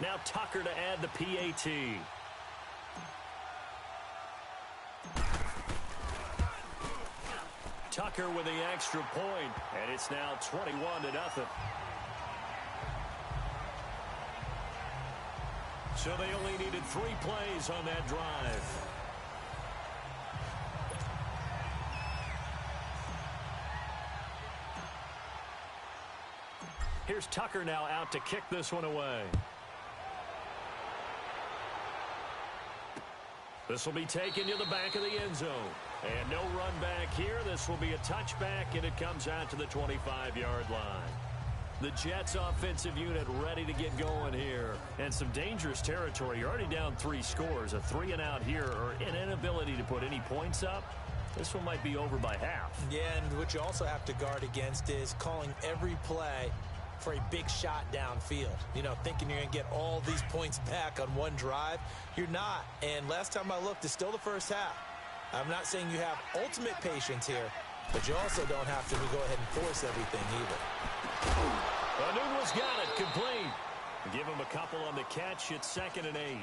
Now Tucker to add the PAT. Tucker with the extra point, and it's now 21-0. So they only needed 3 plays on that drive. Here's Tucker now out to kick this one away. This will be taken to the back of the end zone. And no run back here. This will be a touchback, and it comes out to the 25-yard line. The Jets offensive unit ready to get going here. And some dangerous territory. You're already down 3 scores. A 3-and-out here, or an inability to put any points up. This one might be over by half. Yeah, and what you also have to guard against is calling every play for a big shot downfield. You know, thinking you're going to get all these points back on one drive. You're not. And last time I looked, it's still the first half. I'm not saying you have ultimate patience here, but you also don't have to go ahead and force everything either. Anunwa's got it, complete. Give him a couple on the catch. It's 2nd and 8.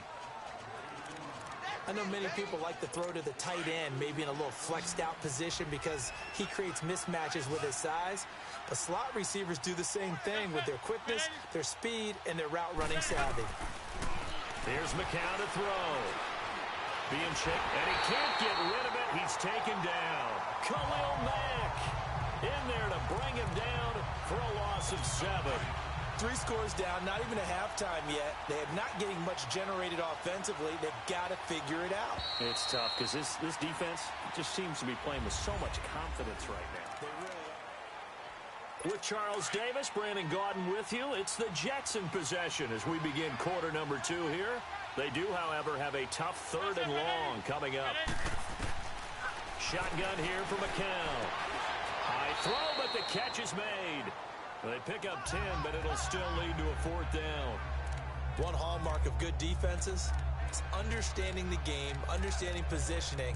I know many people like to throw to the tight end, maybe in a little flexed out position because he creates mismatches with his size. But slot receivers do the same thing with their quickness, their speed, and their route running savvy. Here's McCown to throw. Being checked, and he can't get rid of it. He's taken down. Khalil Mack in there to bring him down for a loss of 7. 3 scores down, not even a halftime yet. They are not getting much generated offensively. They've got to figure it out. It's tough because this defense just seems to be playing with so much confidence right now. They really are. With Charles Davis, Brandon Gaudin with you. It's the Jets in possession as we begin quarter number 2 here. They do, however, have a tough 3rd and long coming up. Shotgun here for McCown. High throw, but the catch is made. They pick up 10, but it'll still lead to a 4th down. One hallmark of good defenses is understanding the game, understanding positioning,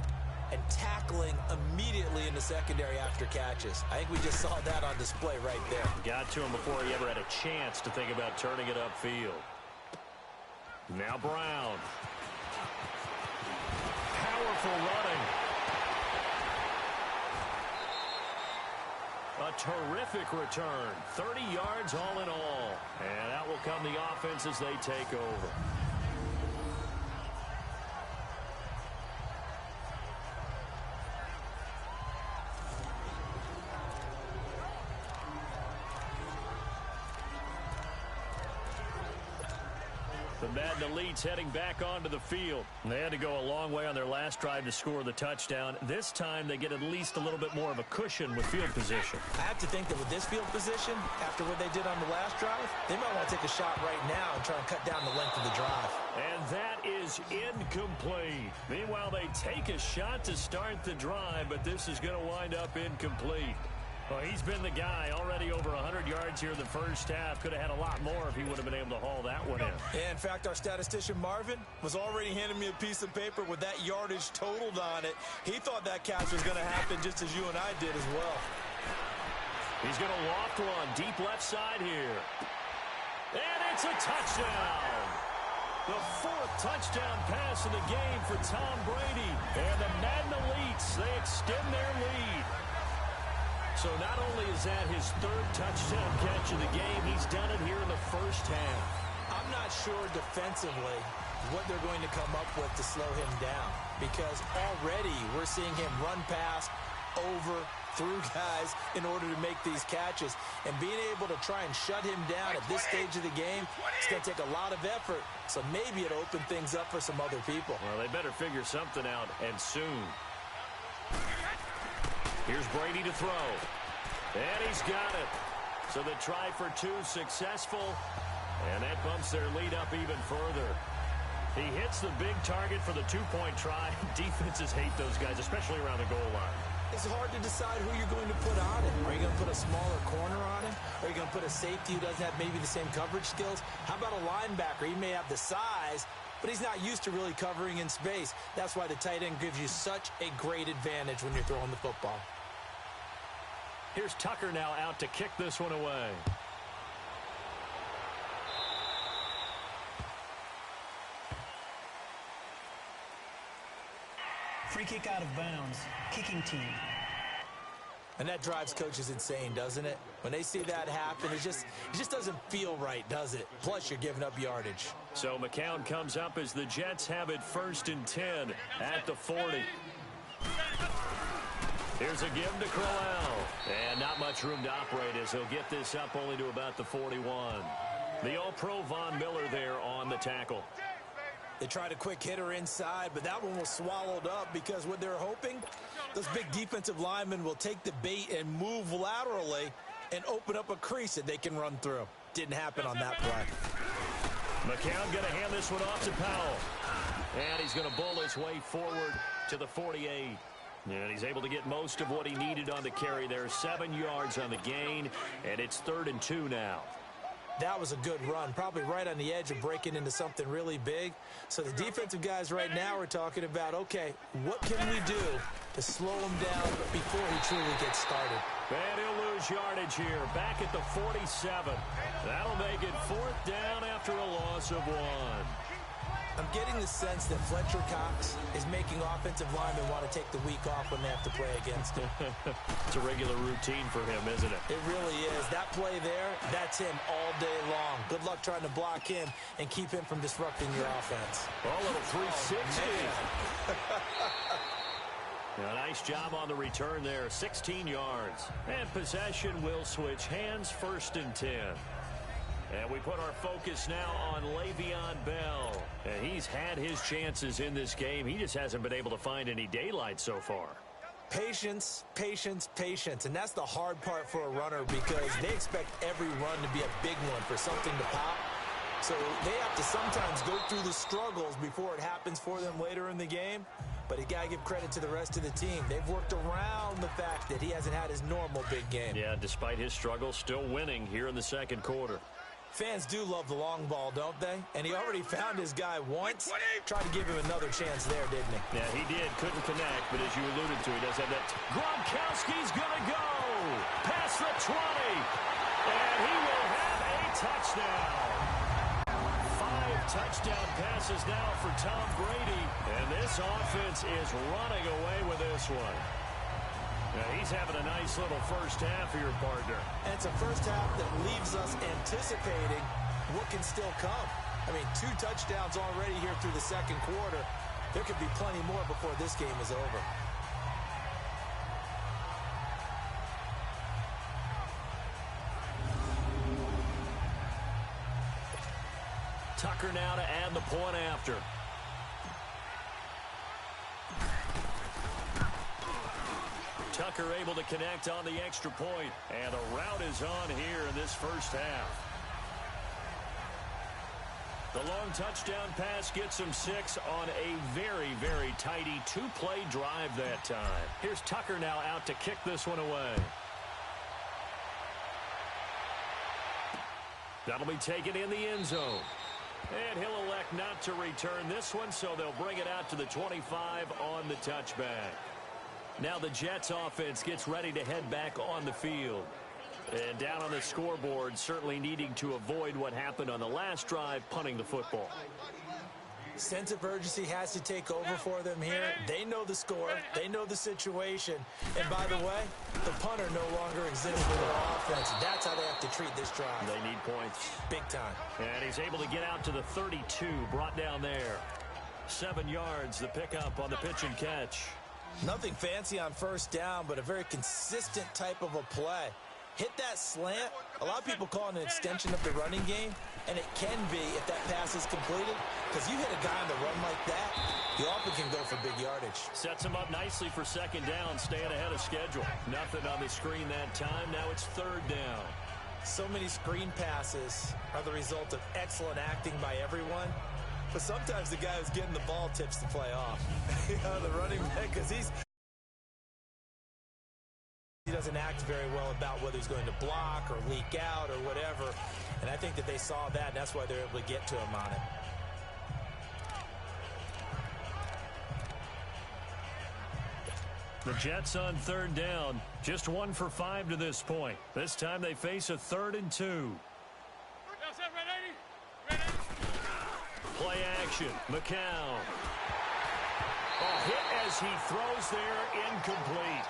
and tackling immediately in the secondary after catches. I think we just saw that on display right there. Got to him before he ever had a chance to think about turning it upfield. Now Brown. Powerful running. A terrific return. 30 yards all in all. And out will come the offense as they take over. The Madden Elites heading back onto the field. They had to go a long way on their last drive to score the touchdown. This time they get at least a little bit more of a cushion with field position. I have to think that with this field position, after what they did on the last drive, they might want to take a shot right now and try and cut down the length of the drive. And that is incomplete. Meanwhile, they take a shot to start the drive, but this is going to wind up incomplete. Well, he's been the guy, already over 100 yards here in the first half. Could have had a lot more if he would have been able to haul that one in. Yeah, in fact, our statistician Marvin was already handing me a piece of paper with that yardage totaled on it. He thought that catch was going to happen just as you and I did as well. He's going to loft one deep left side here. And it's a touchdown. The 4th touchdown pass of the game for Tom Brady. And the Madden Elites, they extend their lead. So not only is that his 3rd touchdown catch of the game, he's done it here in the first half. I'm not sure defensively what they're going to come up with to slow him down, because already we're seeing him run past, over, through guys in order to make these catches. And being able to try and shut him down at this stage of the game, it's going to take a lot of effort. So maybe it'll open things up for some other people. Well, they better figure something out, and soon. Here's Brady to throw. And he's got it. So the try for 2 successful. And that bumps their lead up even further. He hits the big target for the 2-point try. Defenses hate those guys, especially around the goal line. It's hard to decide who you're going to put on him. Are you going to put a smaller corner on him? Are you going to put a safety who doesn't have maybe the same coverage skills? How about a linebacker? He may have the size, but he's not used to really covering in space. That's why the tight end gives you such a great advantage when you're throwing the football. Here's Tucker now out to kick this one away. Free kick out of bounds. Kicking team. And that drives coaches insane, doesn't it? When they see that happen, it just doesn't feel right, does it? Plus, you're giving up yardage. So McCown comes up as the Jets have it 1st and 10 at the 40. Here's a give to Crowell. And not much room to operate as he'll get this up only to about the 41. The All-Pro Von Miller there on the tackle. They tried a quick hitter inside, but that one was swallowed up because what they're hoping, those big defensive linemen will take the bait and move laterally and open up a crease that they can run through. Didn't happen on that play. McCown going to hand this one off to Powell. And he's going to bull his way forward to the 48. And he's able to get most of what he needed on the carry there. 7 yards on the gain, and it's 3rd and 2 now. That was a good run, probably right on the edge of breaking into something really big. So the defensive guys right now are talking about, okay, what can we do to slow him down before he truly gets started? And he'll lose yardage here, back at the 47. That'll make it 4th down after a loss of 1. I'm getting the sense that Fletcher Cox is making offensive linemen want to take the week off when they have to play against him. It's a regular routine for him, isn't it? It really is. That play there, that's him all day long. Good luck trying to block him and keep him from disrupting your offense. Oh, little 360. A nice job on the return there, 16 yards. And possession will switch hands, 1st and 10. And we put our focus now on Le'Veon Bell. And he's had his chances in this game. He just hasn't been able to find any daylight so far. Patience, patience, patience. And that's the hard part for a runner because they expect every run to be a big one for something to pop. So they have to sometimes go through the struggles before it happens for them later in the game. But you got to give credit to the rest of the team. They've worked around the fact that he hasn't had his normal big game. Yeah, despite his struggles, still winning here in the 2nd quarter. Fans do love the long ball, don't they? And he already found his guy once. Tried to give him another chance there, didn't he? Yeah, he did. Couldn't connect, but as you alluded to, he does have that. Gronkowski's going to go past the 20. And he will have a touchdown. 5 touchdown passes now for Tom Brady. And this offense is running away with this one. Yeah, he's having a nice little first half for your partner. And it's a first half that leaves us anticipating what can still come. I mean, 2 touchdowns already here through the 2nd quarter. There could be plenty more before this game is over. Tucker now to add the point after. Tucker able to connect on the extra point, and the route is on here in this first half. The long touchdown pass gets him 6 on a very, very tidy 2-play drive that time. Here's Tucker now out to kick this one away. That'll be taken in the end zone. And he'll elect not to return this one, so they'll bring it out to the 25 on the touchback. Now the Jets offense gets ready to head back on the field. And down on the scoreboard, certainly needing to avoid what happened on the last drive, punting the football. Sense of urgency has to take over for them here. They know the score. They know the situation. And by the way, the punter no longer exists for their offense. That's how they have to treat this drive. They need points. Big time. And he's able to get out to the 32, brought down there. 7 yards, the pickup on the pitch and catch. Nothing fancy on first down, but a very consistent type of a play. Hit that slant. A lot of people call it an extension of the running game, and it can be if that pass is completed, because you hit a guy on the run like that, you often can go for big yardage. Sets him up nicely for 2nd down, staying ahead of schedule. Nothing on the screen that time. Now it's 3rd down. So many screen passes are the result of excellent acting by everyone. But sometimes the guy who's getting the ball tips the play off. The running back, because he doesn't act very well about whether he's going to block or leak out or whatever. And I think that they saw that, and that's why they're able to get to him on it. The Jets on 3rd down. Just 1 for 5 to this point. This time they face a 3rd and 2. Play action. McCown. hit as he throws there, incomplete.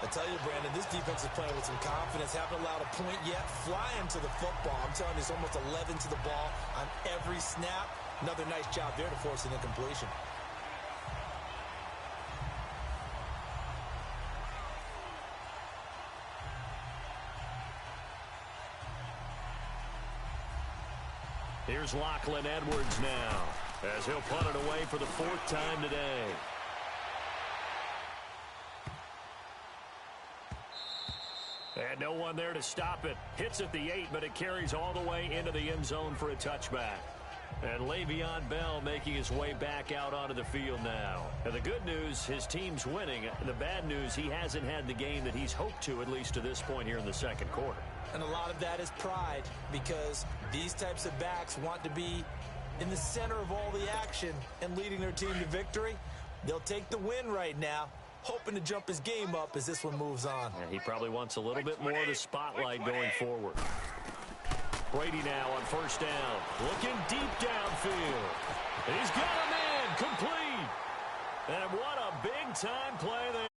I tell you, Brandon, this defense is playing with some confidence. Haven't allowed a point yet. Flying to the football. I'm telling you, it's almost 11 to the ball on every snap. Another nice job there to force an incompletion. Here's Lachlan Edwards now, as he'll punt it away for the 4th time today. And no one there to stop it. Hits at the 8, but it carries all the way into the end zone for a touchback. And Le'Veon Bell making his way back out onto the field now. And the good news, his team's winning. The bad news, he hasn't had the game that he's hoped to, at least to this point here in the second quarter. And a lot of that is pride, because these types of backs want to be in the center of all the action and leading their team to victory. They'll take the win right now, hoping to jump his game up as this one moves on. And he probably wants a little bit more of the spotlight going forward. Brady now on 1st down, looking deep downfield. He's got a man, complete. And what a big-time play there.